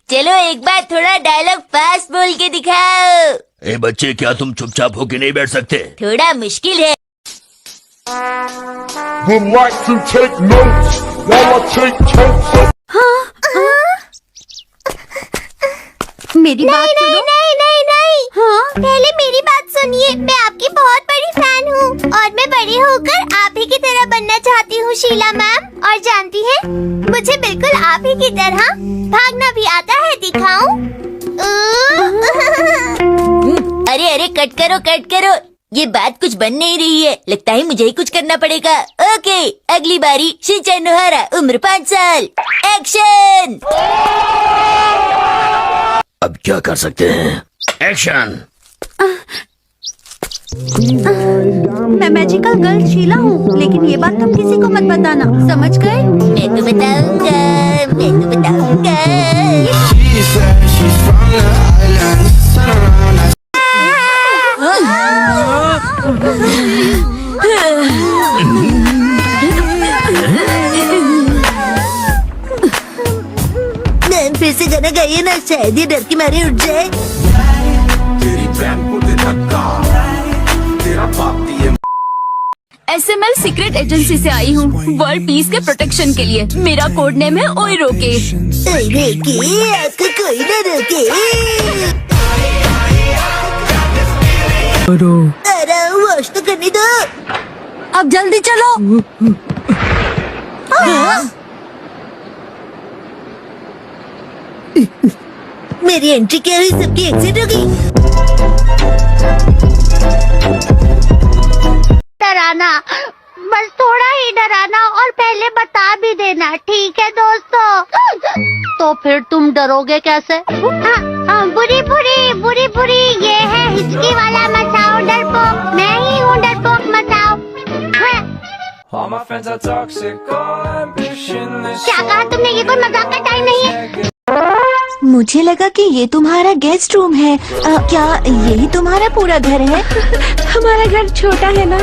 चलो एक बार थोड़ा डायलॉग फास्ट बोल के दिखाओ। ए बच्चे, क्या तुम चुपचाप होके नहीं बैठ सकते? थोड़ा मुश्किल है। Would like to take notes while I take totes. मेरी बात सुनो। नहीं। हाँ? पहले मेरी बात सुनिए। मैं आपकी बहुत बड़ी फैन हूँ और मैं बड़ी होकर आप ही की तरह बनना चाहती हूँ शीला मैम। और जानती हैं, मुझे बिल्कुल आप ही की तरह भागना भी आता है। दिखाऊं? अरे कट करो। ये बात कुछ बन नहीं रही है। लगता है मुझे ही कुछ करना पड़ेगा। ओके, अगली बारी शिनचैन नोहारा, उम्र 5 साल। एक्शन। अब क्या कर सकते हैं? एक्शन। मैं मैजिकल गर्ल शीला हूँ, लेकिन ये बात तुम किसी को मत बताना, समझ गए? मैं तो बताऊंगा। फिर से गाना गाइए ना, शायद ये डर के मारे उठ जाए। SML सीक्रेट एजेंसी से आई हूँ, वर्ल्ड पीस के प्रोटेक्शन के लिए। मेरा कोड नेम है ओइरोके। आपको कोई ना रोके। अरे वॉश तो करने दो। अब जल्दी चलो। मेरी एंट्री क्या हुई? सबकी एग्जिट हो गई। डराना, बस थोड़ा ही डराना और पहले बता भी देना, ठीक है दोस्तों? तो फिर तुम डरोगे कैसे? बुरी, ये है हिचकी वाला मचाओ डरपोक। मैं ही हूँ डरपोक मचाओ। क्या कहा तुमने? ये कोई मजाक का टाइम नहीं है। मुझे लगा कि ये तुम्हारा गेस्ट रूम है। क्या यही तुम्हारा पूरा घर है? हमारा घर छोटा है ना?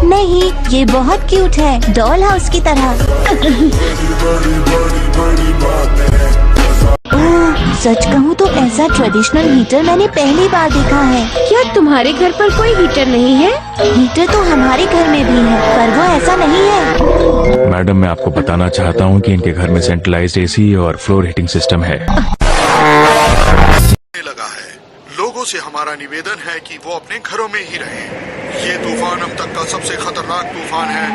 नहीं, ये बहुत क्यूट है, डॉल हाउस की तरह। ओह, सच कहूँ तो ऐसा ट्रेडिशनल हीटर मैंने पहली बार देखा है। क्या तुम्हारे घर पर कोई हीटर नहीं है? हीटर तो हमारे घर में भी है, पर वो ऐसा नहीं है। मैडम, मैं आपको बताना चाहता हूँ कि इनके घर में सेंट्रलाइज्ड एसी और फ्लोर हीटिंग सिस्टम है। लगा है। लोगों से हमारा निवेदन है कि वो अपने घरों में ही रहें। ये तूफान अब तक का सबसे खतरनाक तूफान है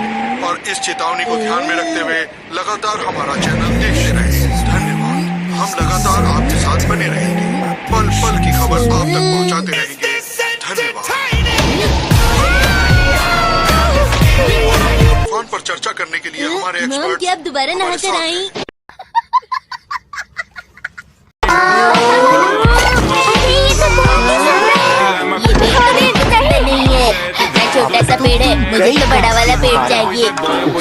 और इस चेतावनी को ध्यान में रखते हुए लगातार हमारा चैनल देखते रहें। धन्यवाद। हम लगातार आपके साथ बने रहेंगे, पल पल की खबर आप तक पहुंचाते रहेंगे। धन्यवाद। तूफान पर चर्चा करने के लिए हमारे एक्सपर्ट क्या आप दोबारा नहा कर आई? छोटा सा पेड़ है, मुझे तो बड़ा वाला पेड़ चाहिए।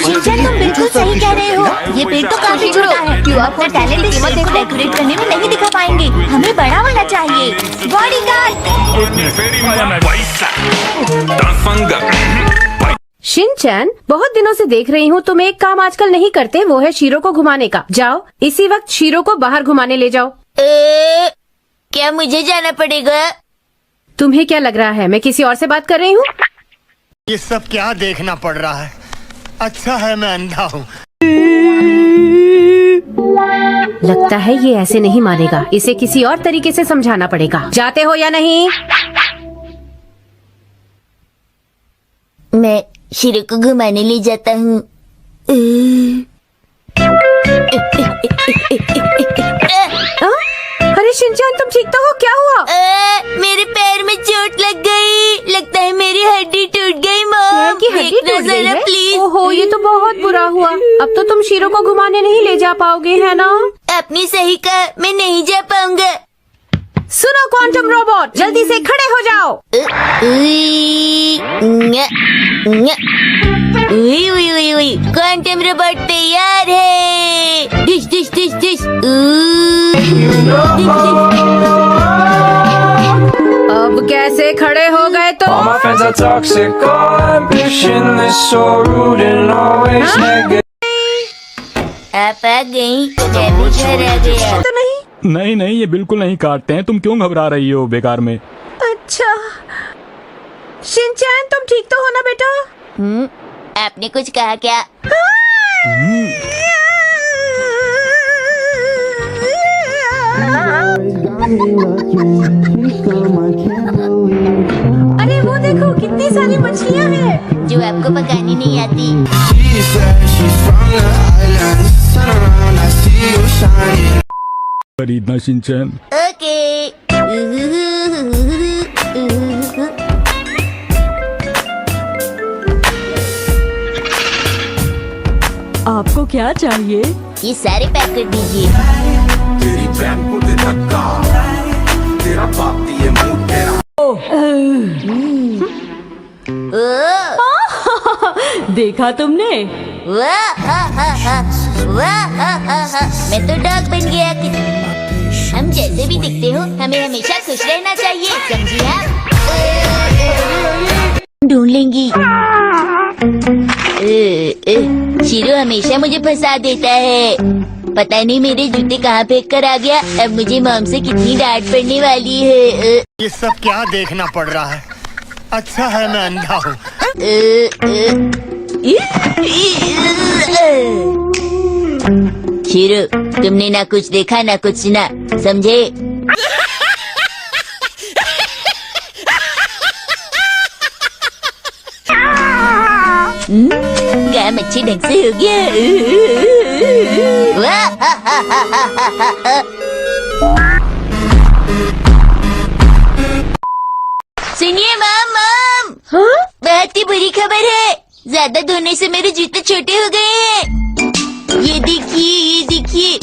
शिनचैन, तुम बिल्कुल सही कह रहे हो। ये पेड़ तो काफी छोटा है। क्यों अपना टैलेंट इस वक्त डेकोरेट करने में नहीं दिखा पाएंगे। हमें बड़ा वाला चाहिए। बॉडीगार्ड। शिनचैन, बहुत दिनों से देख रही हूँ तुम एक काम आजकल नहीं करते, वो है शीरो को घुमाने का। जाओ, इसी वक्त शीरो को बाहर घुमाने ले जाओ। क्या मुझे जाना पड़ेगा? तुम्हें क्या लग रहा है मैं किसी और से बात कर रही हूँ? ये सब क्या देखना पड़ रहा है? अच्छा है मैं अंधा हूँ। लगता है ये ऐसे नहीं मानेगा, इसे किसी और तरीके से समझाना पड़ेगा। जाते हो या नहीं? मैं शीरो को घुमाने ले जाता हूँ। अरे शिनचैन, तुम ठीक तो हो? क्या हुआ? मेरे पैर में चोट लग गई। लगता है मेरी हड्डी टूट गई। मॉम, की हड्डी देखना टूट गई जरा है? प्लीज। ओहो, ये तो बहुत बुरा हुआ। अब तो तुम शीरो को घुमाने नहीं ले जा पाओगे, है ना? आपने सही कहा, मैं नहीं जा पाऊंगा। सुनो क्वांटम रोबोट, जल्दी से खड़े हो जाओ। क्वांटम रोबोट तैयार है। Dish dish dish dish. अब कैसे खड़े हो गए तो? All my friends are toxic, all ambitionless, so rude and always negative. आप आ गई, मैं भी घर आ गया। तो नहीं। नहीं नहीं, ये बिल्कुल नहीं काटते हैं। तुम क्यों घबरा रही हो बेकार में? अच्छा शिनचैन, तुम ठीक तो हो ना बेटा? आपने कुछ कहा क्या? अरे वो देखो कितनी सारी मछलियाँ हैं जो आपको पकानी नहीं आती। खरीदना शिनचैन। ओके। आपको क्या चाहिए? ये सारे पैक कर दीजिए। तेरी बहन को दे धक्का, तेरा बाप दिए मुंह तेरा। देखा तुमने? वाह हा हा हा, वाह हा हा हा। मैं तो डॉग बन गया। हम जैसे भी दिखते हो, हमें हमेशा खुश रहना चाहिए, समझी आप? ढूंढ लेंगी। शीरो हमेशा मुझे फंसा देता है। पता नहीं मेरे जूते कहाँ फेंक कर आ गया। अब मुझे मॉम से कितनी डांट पड़ने वाली है। ये सब क्या देखना पड़ रहा है? अच्छा है मैं अंधा हूँ। शीरो, तुमने ना कुछ देखा ना कुछ सुना, समझे? काम अच्छे ढंग से हो गया। वाह हा हा हा हा हा हा। सुनिए मॉम, बहुत ही बुरी खबर है। ज्यादा धोने से मेरे जूते छोटे हो गए हैं। ये देखिए,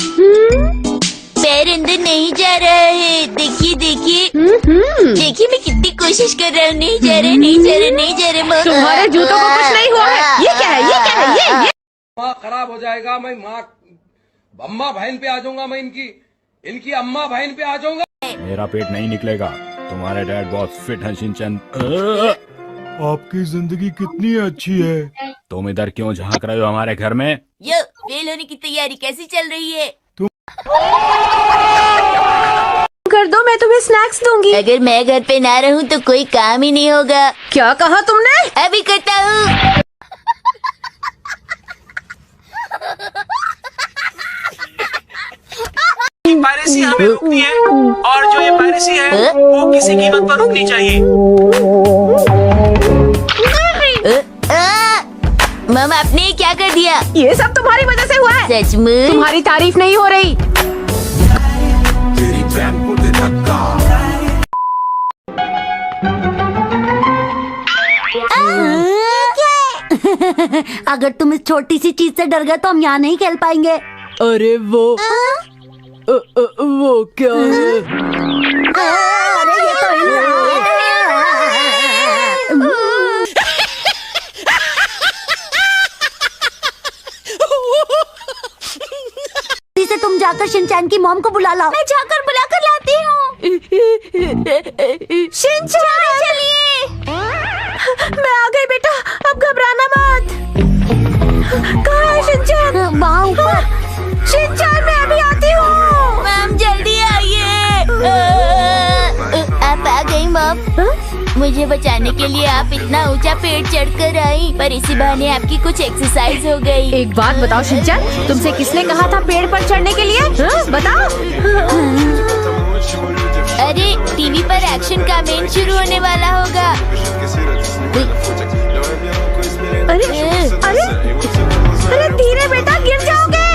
पैर अंदर नहीं जा रहा है। देखिए देखिए मैं कितनी कोशिश कर रहा हूँ। नहीं जा रहा मॉम। तुम्हारे जूतों को कुछ नहीं हुआ है। ये क्या है? ये माँ खराब हो जाएगा। मैं माँ अम्मा बहन पे आ जाऊंगा। मैं इनकी अम्मा बहन पे आ जाऊंगा। मेरा पेट नहीं निकलेगा। तुम्हारे डैड बहुत फिट हैं शिनचैन। आपकी जिंदगी कितनी अच्छी है। तुम इधर क्यों झांक रहे हो हमारे घर में? यो, फेल होने की तैयारी कैसी चल रही है? कर दो, मैं तुम्हें स्नैक्स दूंगी। अगर मैं घर पे ना रहूं तो कोई काम ही नहीं होगा। क्या कहा तुमने? अभी करता हूँ। पायरेसी हमें रोकनी है, और जो ये पायरेसी है वो किसी कीमत पर रुकनी चाहिए। मम, आपने क्या कर दिया? ये सब तुम्हारी वजह से हुआ है। सचमुच? तुम्हारी तारीफ नहीं हो रही। तेरी बहन को दे धक्का। अगर तुम इस छोटी सी चीज से डर गए तो हम यहाँ नहीं खेल पाएंगे। अरे वो क्या है? अरे ये तो से तुम जाकर शिनचैन की मॉम को बुला लाओ। मैं जाकर बुलाकर लाती हूँ। शिनचैन चलिए। मैं आ गई बेटा, अब घबराना मत। कहाँ है शिनचैन? वहाँ ऊपर। शिनचैन मैं अभी आती हूँ। मम जल्दी आइए। आप आ गई मम। मुझे बचाने के लिए आप इतना ऊंचा पेड़ चढ़कर आई, पर इसी बहाने आपकी कुछ एक्सरसाइज हो गई। एक बात बताओ शिनचैन, तुमसे किसने कहा था पेड़ पर चढ़ने के लिए? बताओ। अरे टीवी पर एक्शन का मेन शुरू होने वाला होगा। अरे अरे अरे धीरे बेटा, गिर जाओगे।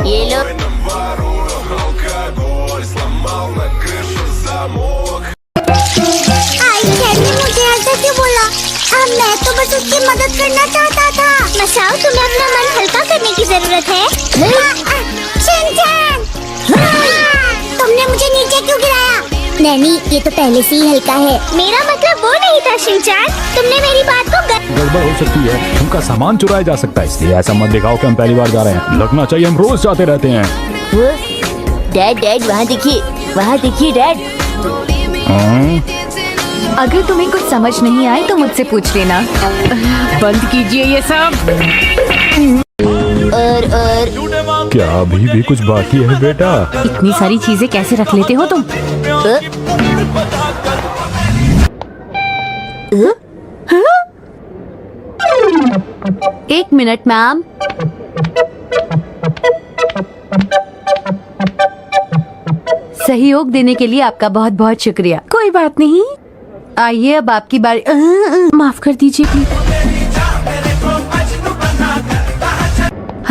ये लो। मुझे ऐसा क्यों बोला? मैं तो बस उसकी मदद करना चाहता था। मसाओ, तुम्हें अपना मन हल्का करने की जरूरत है। शिनचैन! तुमने मुझे नीचे क्यों गिराया? नैनी, ये तो पहले से ही हल्का है। मेरा मतलब वो नहीं था शिनचैन। तुमने मेरी बात को गड़बड़ हो सकती है, उनका सामान चुराया जा सकता है, इसलिए ऐसा मत दिखाओ कि हम पहली बार जा रहे हैं। लगना चाहिए हम रोज जाते रहते हैं। डैड, वहाँ देखिए डैड। अगर तुम्हें कुछ समझ नहीं आए तो मुझसे पूछ लेना। बंद कीजिए ये सब। और क्या अभी भी कुछ बाकी है बेटा? इतनी सारी चीजें कैसे रख लेते हो तुम? एक मिनट मैम। सहयोग देने के लिए आपका बहुत बहुत शुक्रिया। कोई बात नहीं, आइए अब आपकी बारी। माफ कर दीजिए प्लीज।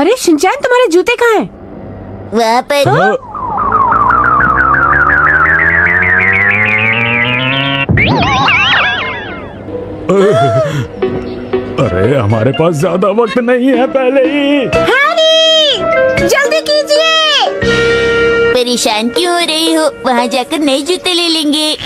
अरे शिनचैन, तुम्हारे जूते कहाँ हैं? वहाँ पर अरे हमारे पास ज्यादा वक्त नहीं है, पहले ही। जल्दी कीजिए। परेशान क्यों हो रही हो? वहाँ जाकर नए जूते ले लेंगे।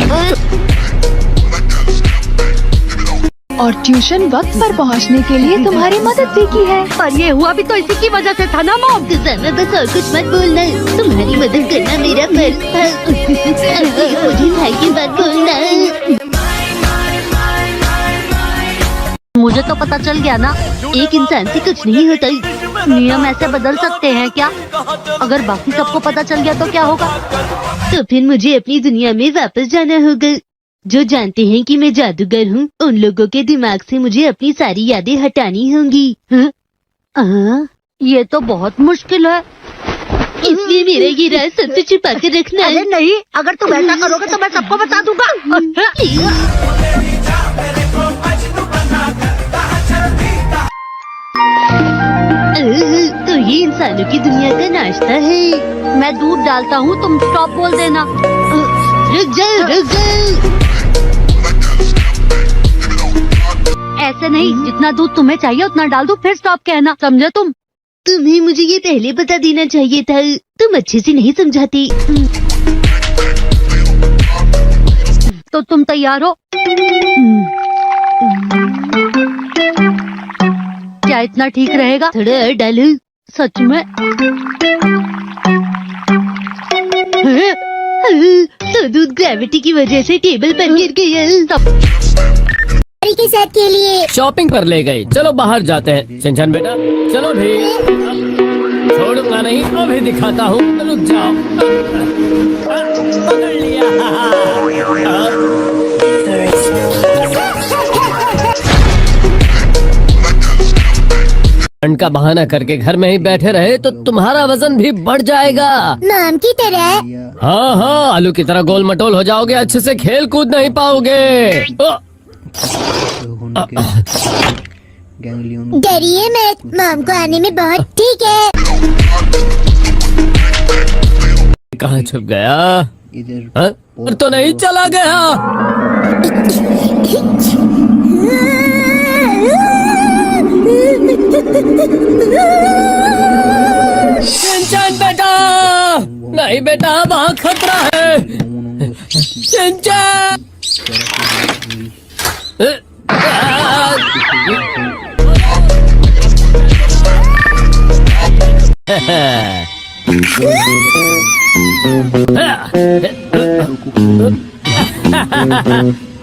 और ट्यूशन वक्त पर पहुंचने के लिए तुम्हारी मदद भी की है। और ये हुआ भी तो इसी की वजह से था ना मॉम। बस और कुछ मत बोलना, तुम्हारी मदद करना मेरा फर्ज था। मुझे भाई की बात बोलना। मुझे तो पता चल गया ना, एक इंसान से कुछ नहीं होता। नियम ऐसे बदल सकते हैं क्या? अगर बाकी सबको पता चल गया तो क्या होगा? तो फिर मुझे अपनी दुनिया में वापस जाना होगा। जो जानते हैं कि मैं जादूगर हूँ, उन लोगों के दिमाग से मुझे अपनी सारी यादें हटानी होंगी। ये तो बहुत मुश्किल है। इसलिए मेरा ये राज सबसे छुपा कर रखना है। नहीं, अगर तुम ऐसा करोगे तो मैं सबको बता दूंगा। तो ये इंसानों की दुनिया का नाश्ता है। मैं दूध डालता हूँ, तुम स्टॉप बोल देना। रुक जाओ, रुक जाओ। ऐसे नहीं, जितना दूध तुम्हें चाहिए उतना डाल दो, फिर स्टॉप कहना, समझे तुम? तुम्हें मुझे ये पहले बता देना चाहिए था। तुम अच्छे से नहीं समझाती। तो तुम तैयार हो? क्या इतना ठीक रहेगा? थोड़ा और डालो। सच में? तो दूध ग्रेविटी की वजह से टेबल पर गिर गया। के साथ के लिए शॉपिंग पर ले गई। चलो बाहर जाते हैं। शिनचैन बेटा चलो भी। छोड़ूंगा नहीं, अभी दिखाता हूँ। रुक जाओ। पकड़ लिया। ठंड का बहाना करके घर में ही बैठे रहे तो तुम्हारा वजन भी बढ़ जाएगा। नाम की तरह। हाँ हाँ, आलू की तरह गोल मटोल हो जाओगे, अच्छे से खेल कूद नहीं पाओगे। डरिए मत, मॉम को आने में बहुत ठीक है। कहाँ छुप गया? हाँ? और तो नहीं चला गया। शिनचैन बेटा, नहीं बेटा, वहाँ खतरा है। शिनचैन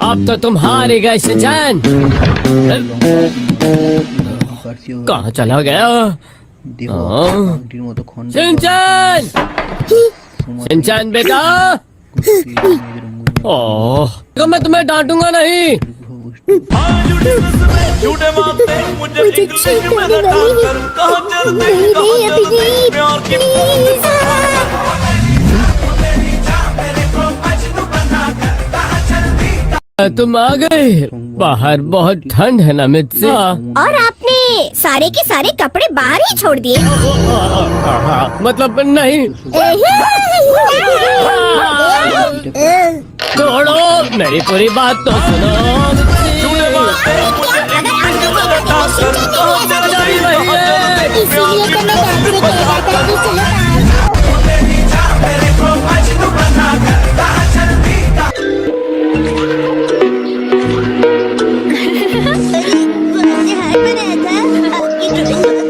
अब तो तुम हार ही गए शिनचैन। कहाँ चला गया? शिनचैन, शिनचैन बेटा। ओह, तो मैं तुम्हें डांटूंगा नहीं। मुझे चीट करने वाली नहीं, अभी तुम आ गए। बाहर बहुत ठंड है ना मित्र। और आपने सारे के सारे कपड़े बाहर ही छोड़ दिए। मतलब नहीं। छोड़ो, मेरी पूरी बात तो सुनो। इसीलिए तो मैं आपसे कह रहा था कि चलो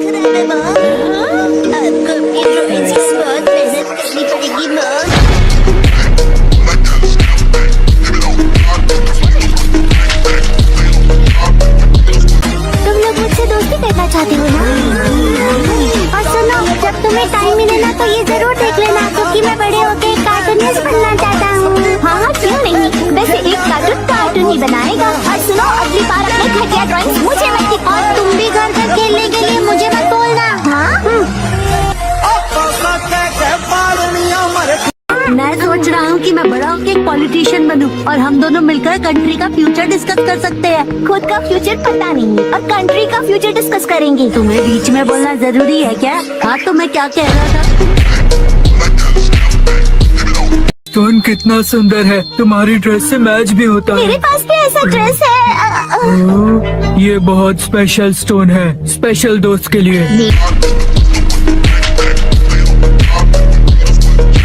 चाहती हूँ ना। और सुनो, जब तुम्हें टाइम मिले ना तो ये जरूर देख लेना, क्योंकि मैं बड़े होके एक कार्टूनिस्ट बनना चाहता हूँ। हाँ हाँ, क्यों नहीं। वैसे एक कार्टून ही बनाएगा। और सुनो, अगली बार अपने घटिया ड्राइंग्स मुझे मत दिखाओ। और तुम भी घर घर खेलने के लिए मुझे मत बोलना। हाँ, मैं सोच रहा हूँ कि मैं बड़ा होकर एक पॉलिटिशियन बनूं और हम दोनों मिलकर कंट्री का फ्यूचर डिस्कस कर सकते हैं। खुद का फ्यूचर पता नहीं और कंट्री का फ्यूचर डिस्कस करेंगे। तुम्हें बीच में बोलना जरूरी है क्या? हाँ, तो मैं क्या कह रहा था? स्टोन कितना सुंदर है, तुम्हारी ड्रेस से मैच भी होता मेरे पास भी ऐसा ड्रेस है। ये बहुत स्पेशल स्टोन है, स्पेशल दोस्त के लिए।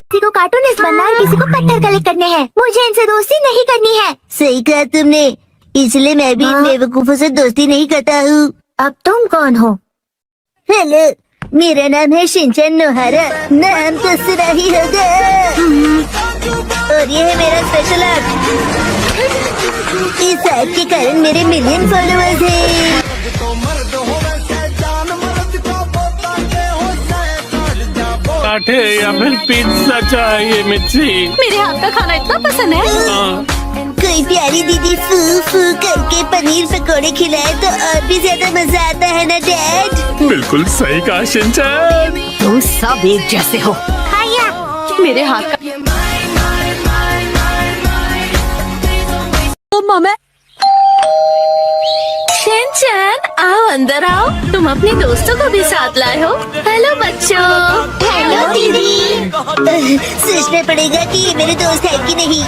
किसी को कार्टूनिस्ट बनना है, किसी को पत्थर कलेक्ट करने हैं। मुझे इनसे दोस्ती नहीं करनी है। सही कहा तुमने, इसलिए मैं भी इन बेवकूफों से दोस्ती नहीं करता हूँ। अब तुम कौन हो? हेलो, मेरा नाम है शिनचैन नोहारा। नाम तो सुना ही होगा। और ये है मेरा स्पेशल आर्ट। इस आर्ट के कारण मेरे मिलियन फॉलोअर्स हैं। पराठे या फिर पिज्जा चाहिए मिर्ची? मेरे हाथ का खाना इतना पसंद है। कोई प्यारी दीदी फू फू करके पनीर पकोड़े खिलाए तो और भी ज्यादा मजा आता है ना डैड? बिल्कुल सही कहा शिनचैन। तुम सब एक जैसे हो। खाया मेरे हाथ का तो मम्मी। शिनचैन, आओ अंदर आओ। तुम अपने दोस्तों को भी साथ लाए हो। हेलो बच्चों। हेलो दीदी। सोचना पड़ेगा कि ये मेरे दोस्त है कि नहीं।